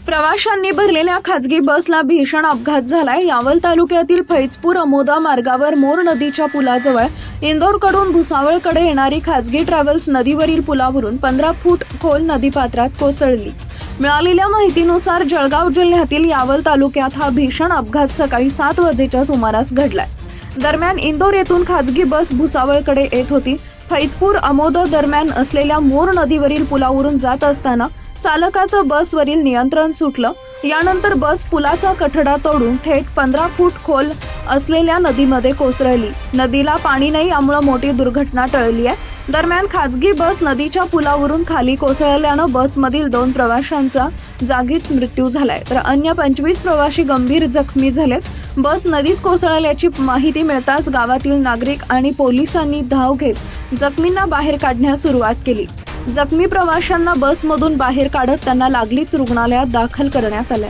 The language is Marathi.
प्रवाशांनी भरलेल्या खासगी बसला भीषण अपघात झालाय। यावल तालुक्यातील फैजपूर अमोदा मार्गावर मोर नदीच्या पुलाजवळ इंदोरकडून भुसावळकडे येणारी खासगी ट्रॅव्हल्स नदीवरील पुलावरून 15 फूट खोल नदीपात्रात कोसळली। मिळालेल्या माहितीनुसार जळगाव जिल्ह्यातील यावल तालुक्यात हा भीषण अपघात सकाळी 7 वाजेच्या सुमारास घडलाय। दरम्यान इंदोर येथून खासगी बस भुसावळकडे येत होती। फैजपूर अमोदा दरम्यान असलेल्या मोर नदीवरील पुलावरून जात असताना चालकाचं बसवरील नियंत्रण सुटलं। यानंतर बस पुलाचा कठडा तोडून थेट 15 फूट खोल असलेल्या नदीमध्ये कोसळली। नदीला पाणी नाही, यामुळे मोठी दुर्घटना टळली आहे। दरम्यान खासगी बस नदीच्या पुलावरून खाली कोसळल्यानं बसमधील 2 प्रवाशांचा जागीच मृत्यू झालाय, तर अन्य 25 प्रवासी गंभीर जखमी झालेत। बस नदीत कोसळल्याची माहिती मिळताच गावातील नागरिक आणि पोलिसांनी धाव घेत जखमींना बाहेर काढण्यास सुरुवात केली। जखमी प्रवाशांना बसमधून बाहेर काढत त्यांना लागलीच रुग्णालयात दाखल करण्यात आले।